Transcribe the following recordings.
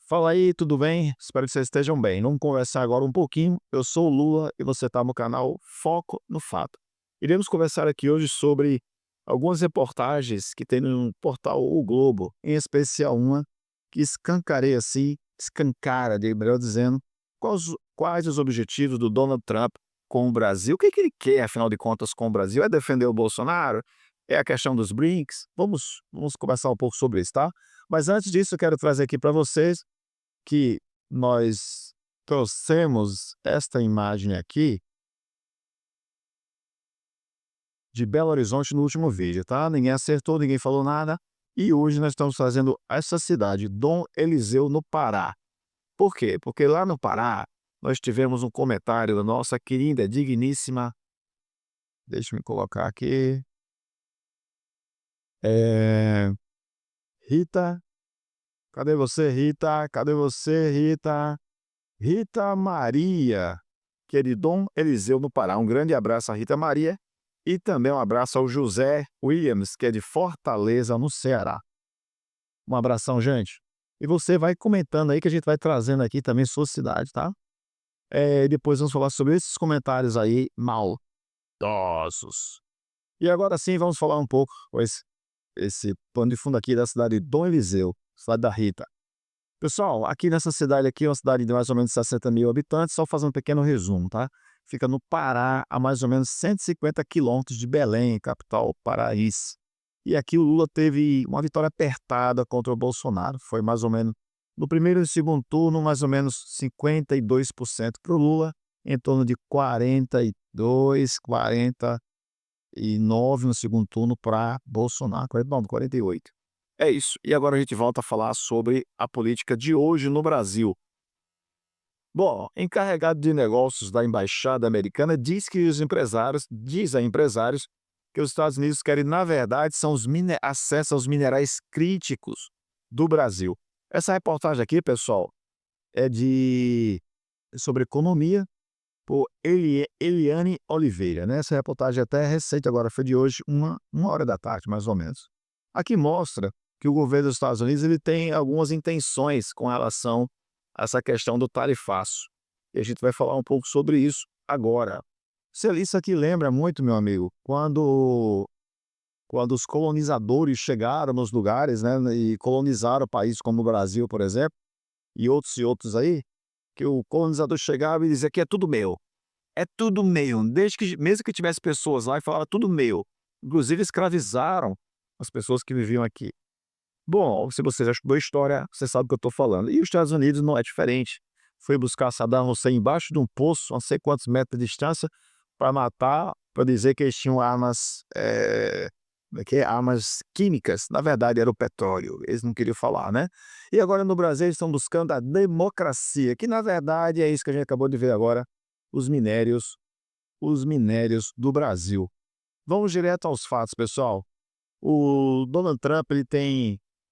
Fala aí, tudo bem? Espero que vocês estejam bem. Vamos conversar agora um pouquinho. Eu sou o Lula e você está no canal Foco no Fato. Iremos conversar aqui hoje sobre algumas reportagens que tem no portal O Globo, em especial uma que escancareia assim, melhor dizendo, quais os objetivos do Donald Trump com o Brasil. O que ele quer, afinal de contas, com o Brasil? É defender o Bolsonaro? É a questão dos BRICS? Vamos conversar um pouco sobre isso, tá? Mas antes disso, eu quero trazer aqui para vocês que nós trouxemos esta imagem aqui de Belo Horizonte no último vídeo, tá? Ninguém acertou, ninguém falou nada. E hoje nós estamos fazendo essa cidade, Dom Eliseu, no Pará. Por quê? Porque lá no Pará nós tivemos um comentário da nossa querida, digníssima, deixa eu me colocar aqui, eh, Rita. Cadê você, Rita? Cadê você, Rita? Rita Maria, que é de Dom Eliseu, no Pará. Um grande abraço à Rita Maria e também um abraço ao José Williams, que é de Fortaleza, no Ceará. Um abração, gente. E você vai comentando aí que a gente vai trazendo aqui também sua cidade, tá? Depois vamos falar sobre esses comentários aí maldosos. E agora sim, vamos falar um pouco com esse pano de fundo aqui da cidade de Dom Eliseu, cidade da Rita. Pessoal, aqui nessa cidade aqui, é uma cidade de mais ou menos 60 mil habitantes, só fazendo um pequeno resumo, tá? Fica no Pará, a mais ou menos 150 quilômetros de Belém, capital paraíso. E aqui o Lula teve uma vitória apertada contra o Bolsonaro, foi mais ou menos, no primeiro e segundo turno, mais ou menos 52% para o Lula, em torno de 42, 49 no segundo turno para Bolsonaro, 49, 48. É isso. E agora a gente volta a falar sobre a política de hoje no Brasil. Bom, encarregado de negócios da embaixada americana diz a empresários que os Estados Unidos querem, na verdade, são acesso aos minerais críticos do Brasil. Essa reportagem aqui, pessoal, é sobre economia por Eliane Oliveira, né? Essa reportagem até é recente agora, foi de hoje, uma hora da tarde, mais ou menos. Aqui mostra que o governo dos Estados Unidos ele tem algumas intenções com relação a essa questão do tarifaço. E a gente vai falar um pouco sobre isso agora. Isso aqui lembra muito, meu amigo, quando os colonizadores chegaram nos lugares, né, e colonizaram países como o Brasil, por exemplo, e outros aí, que o colonizador chegava e dizia que é tudo meu, desde que mesmo que tivesse pessoas lá e falava tudo meu. Inclusive escravizaram as pessoas que viviam aqui. Bom, se você já estudou história, você sabe o que eu estou falando. E os Estados Unidos não é diferente. Foi buscar Saddam Hussein embaixo de um poço, a não sei quantos metros de distância, para matar, para dizer que eles tinham armas, como é que é? Armas químicas. Na verdade, era o petróleo. Eles não queriam falar, né? E agora no Brasil eles estão buscando a democracia, que na verdade é isso que a gente acabou de ver agora, os minérios, os minérios do Brasil. Vamos direto aos fatos, pessoal. O Donald Trump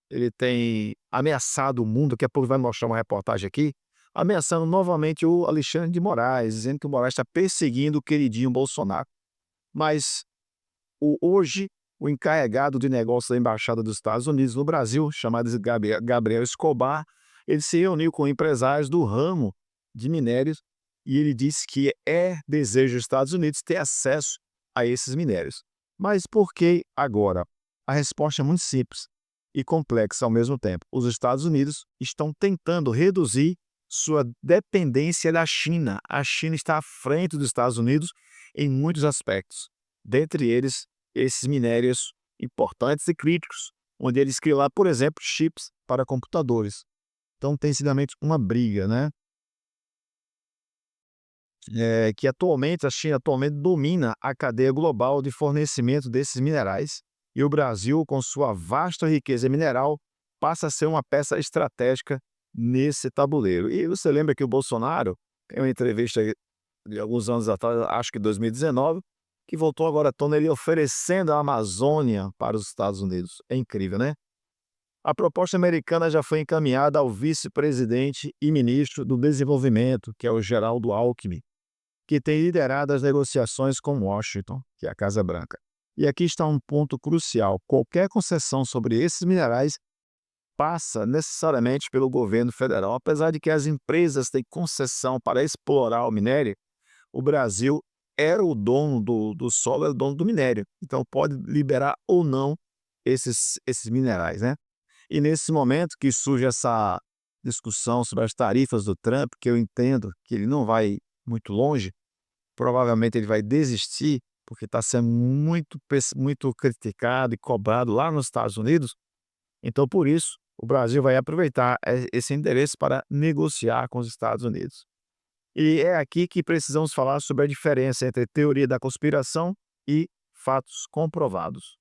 ele tem ameaçado o mundo, daqui a pouco vai mostrar uma reportagem aqui, ameaçando novamente o Alexandre de Moraes, dizendo que o Moraes está perseguindo o queridinho Bolsonaro. Mas hoje, o encarregado de negócios da Embaixada dos Estados Unidos no Brasil, chamado de Gabriel Escobar, ele se reuniu com empresários do ramo de minérios e ele disse que é desejo dos Estados Unidos ter acesso a esses minérios. Mas por que agora? A resposta é muito simples e complexa ao mesmo tempo. Os Estados Unidos estão tentando reduzir sua dependência da China. A China está à frente dos Estados Unidos em muitos aspectos, dentre eles esses minérios importantes e críticos, onde eles criam lá, por exemplo, chips para computadores. Então tem sido realmente uma briga, né? Que atualmente a China atualmente domina a cadeia global de fornecimento desses minerais e o Brasil, com sua vasta riqueza mineral, passa a ser uma peça estratégica nesse tabuleiro. E você lembra que o Bolsonaro, tem uma entrevista de alguns anos atrás, acho que 2019, que voltou agora à tona ele oferecendo a Amazônia para os Estados Unidos. É incrível, né? A proposta americana já foi encaminhada ao vice-presidente e ministro do Desenvolvimento, que é o Geraldo Alckmin, que tem liderado as negociações com Washington, que é a Casa Branca. E aqui está um ponto crucial: qualquer concessão sobre esses minerais passa necessariamente pelo governo federal. Apesar de que as empresas têm concessão para explorar o minério, o Brasil era o dono do solo, era o dono do minério. Então pode liberar ou não esses minerais, né. E nesse momento que surge essa discussão sobre as tarifas do Trump, que eu entendo que ele não vai muito longe, provavelmente ele vai desistir, porque está sendo muito criticado e cobrado lá nos Estados Unidos. Então, por isso, o Brasil vai aproveitar esse endereço para negociar com os Estados Unidos. E é aqui que precisamos falar sobre a diferença entre teoria da conspiração e fatos comprovados.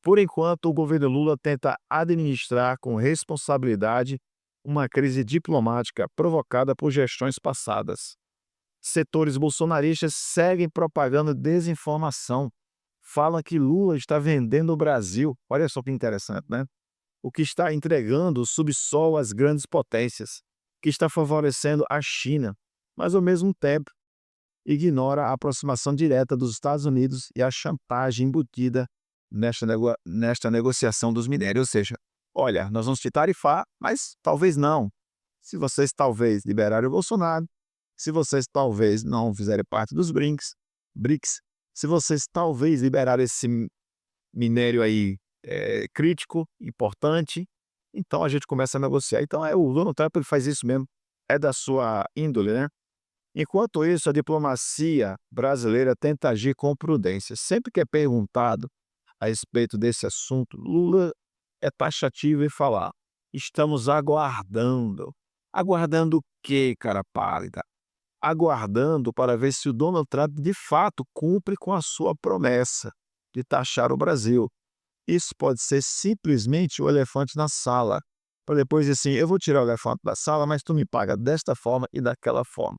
Por enquanto, o governo Lula tenta administrar com responsabilidade uma crise diplomática provocada por gestões passadas. Setores bolsonaristas seguem propagando desinformação. Falam que Lula está vendendo o Brasil. Olha só que interessante, né? O que está entregando o subsolo às grandes potências, que está favorecendo a China, mas ao mesmo tempo ignora a aproximação direta dos Estados Unidos e a chantagem embutida nesta negociação dos minérios. Ou seja, olha, nós vamos te tarifar, mas talvez não. Se vocês talvez liberarem o Bolsonaro, se vocês talvez não fizerem parte dos BRICS, se vocês talvez liberarem esse minério aí crítico, importante, então a gente começa a negociar. Então o Donald Trump ele faz isso mesmo, é da sua índole, né? Enquanto isso, a diplomacia brasileira tenta agir com prudência. Sempre que é perguntado a respeito desse assunto, Lula é taxativo em falar: estamos aguardando. Aguardando o quê, cara pálida? Aguardando para ver se o Donald Trump de fato cumpre com a sua promessa de taxar o Brasil. Isso pode ser simplesmente o elefante na sala, para depois dizer assim: eu vou tirar o elefante da sala, mas tu me paga desta forma e daquela forma.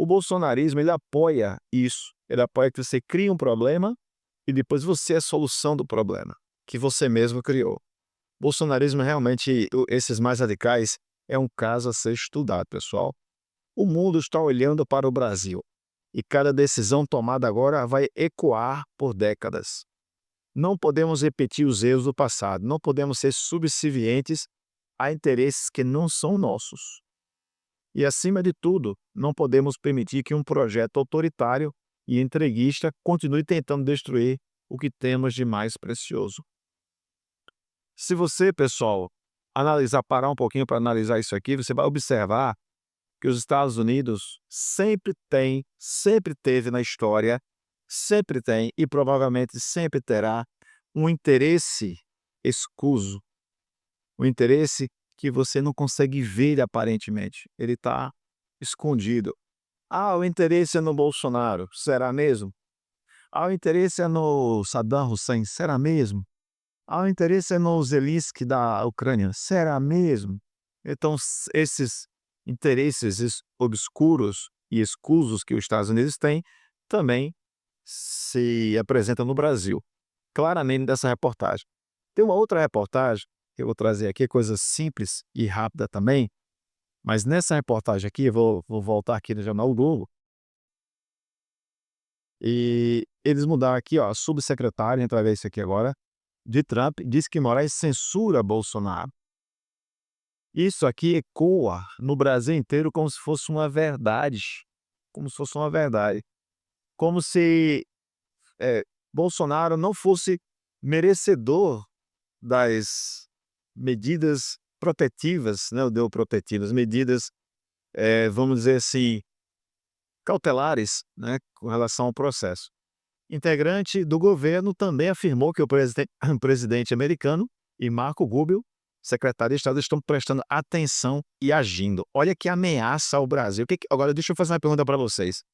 O bolsonarismo ele apoia isso, ele apoia que você cria um problema e depois você é a solução do problema, que você mesmo criou. Bolsonarismo realmente, esses mais radicais, é um caso a ser estudado, pessoal. O mundo está olhando para o Brasil e cada decisão tomada agora vai ecoar por décadas. Não podemos repetir os erros do passado, não podemos ser subservientes a interesses que não são nossos. E, acima de tudo, não podemos permitir que um projeto autoritário e entreguista continue tentando destruir o que temos de mais precioso. Se você, pessoal, parar um pouquinho para analisar isso aqui, você vai observar que os Estados Unidos sempre teve na história, sempre tem e provavelmente sempre terá um interesse escuso, um interesse que você não consegue ver aparentemente, ele está escondido. Ah, o interesse é no Bolsonaro, será mesmo? Ah, o interesse é no Saddam Hussein, será mesmo? Ah, o interesse é no Zelensky da Ucrânia, será mesmo? Então, esses interesses obscuros e escusos que os Estados Unidos têm também se apresentam no Brasil, claramente nessa reportagem. Tem uma outra reportagem que eu vou trazer aqui, coisa simples e rápida também, mas nessa reportagem aqui, eu vou voltar aqui no Jornal o Globo, e eles mudaram aqui, ó, a subsecretária, a gente vai ver isso aqui agora, de Trump, diz que Moraes censura Bolsonaro. Isso aqui ecoa no Brasil inteiro como se fosse uma verdade, como se fosse uma verdade. Como se, Bolsonaro não fosse merecedor das medidas protetivas, né, o protetivas, medidas, vamos dizer assim, cautelares, né, com relação ao processo. Integrante do governo também afirmou que o presidente americano e Marco Rubio, secretário de Estado, estão prestando atenção e agindo. Olha que ameaça ao Brasil. Agora, deixa eu fazer uma pergunta para vocês.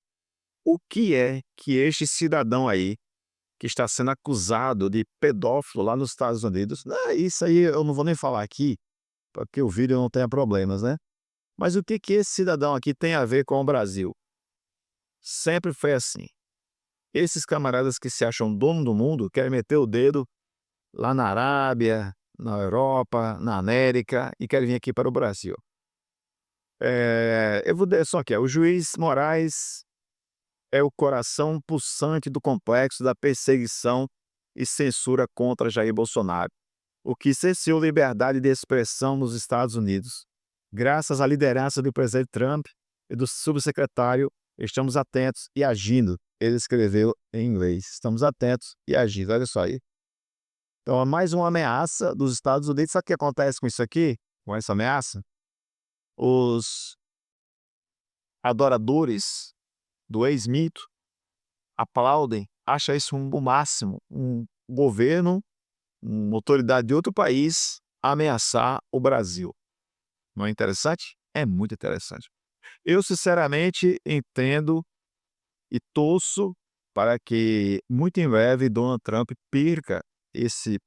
O que é que este cidadão aí, que está sendo acusado de pedófilo lá nos Estados Unidos, isso aí eu não vou nem falar aqui, para que o vídeo não tenha problemas, né? Mas o que esse cidadão aqui tem a ver com o Brasil? Sempre foi assim. Esses camaradas que se acham dono do mundo querem meter o dedo lá na Arábia, na Europa, na América e querem vir aqui para o Brasil. Eu vou dizer só aqui, o juiz Moraes é o coração pulsante do complexo da perseguição e censura contra Jair Bolsonaro. o que cerceou liberdade de expressão nos Estados Unidos. Graças à liderança do presidente Trump e do subsecretário, estamos atentos e agindo. Ele escreveu em inglês. Estamos atentos e agindo. Olha só aí. Então, é mais uma ameaça dos Estados Unidos. Sabe o que acontece com isso aqui? Com essa ameaça? Os adoradores do ex-mito aplaudem, acham isso o máximo. Um governo, uma autoridade de outro país ameaçar o Brasil. Não é interessante? É muito interessante. Eu, sinceramente, entendo e torço para que, muito em breve, Donald Trump perca esse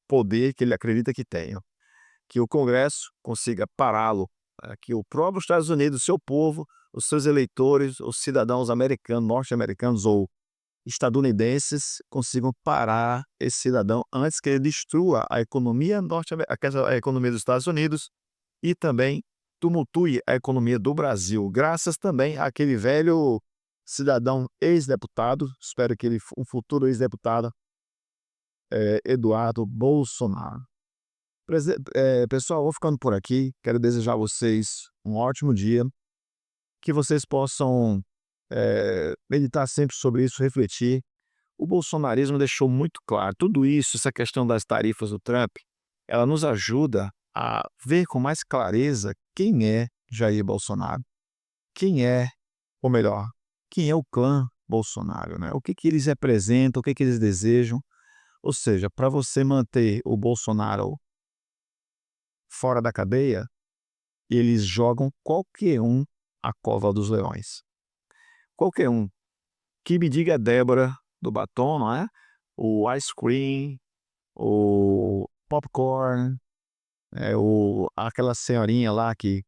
poder que ele acredita que tem. Que o Congresso consiga pará-lo, que o próprio Estados Unidos, o seu povo, os seus eleitores, os cidadãos americanos, norte-americanos ou estadunidenses consigam parar esse cidadão antes que ele destrua a economia a economia dos Estados Unidos e também tumultue a economia do Brasil, graças também àquele velho cidadão ex-deputado, espero que ele, um futuro ex-deputado, Eduardo Bolsonaro. Pessoal, vou ficando por aqui. Quero desejar a vocês um ótimo dia, que vocês possam meditar sempre sobre isso, refletir. O bolsonarismo deixou muito claro tudo isso, essa questão das tarifas do Trump, ela nos ajuda a ver com mais clareza quem é Jair Bolsonaro, quem é, ou melhor, quem é o clã Bolsonaro, né? O que que eles representam, o que que eles desejam. Ou seja, para você manter o Bolsonaro fora da cadeia, eles jogam qualquer um à cova dos leões. Qualquer um. Que me diga a Débora do batom, não é? O ice cream, o popcorn, aquela senhorinha lá que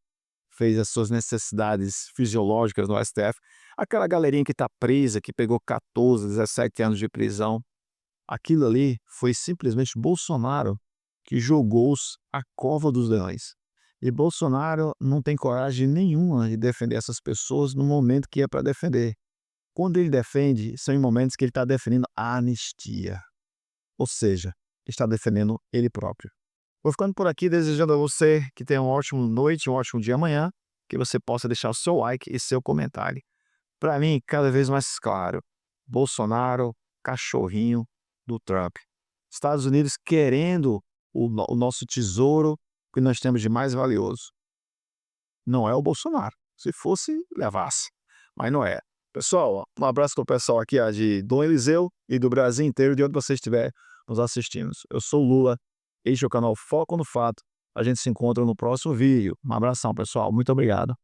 fez as suas necessidades fisiológicas no STF, aquela galerinha que está presa, que pegou 14, 17 anos de prisão. Aquilo ali foi simplesmente Bolsonaro que jogou-os à cova dos leões. E Bolsonaro não tem coragem nenhuma de defender essas pessoas no momento que é para defender. Quando ele defende, são em momentos que ele está defendendo a anistia. Ou seja, está defendendo ele próprio. Vou ficando por aqui desejando a você que tenha uma ótima noite, um ótimo dia amanhã, que você possa deixar o seu like e seu comentário. Para mim, cada vez mais claro, Bolsonaro, cachorrinho do Trump. Estados Unidos querendo o nosso tesouro que nós temos de mais valioso. Não é o Bolsonaro. Se fosse, levasse. Mas não é. Pessoal, um abraço para o pessoal aqui de Dom Eliseu e do Brasil inteiro, de onde você estiver nos assistindo. Eu sou o Lula, este é o canal Foco no Fato. A gente se encontra no próximo vídeo. Um abração, pessoal. Muito obrigado.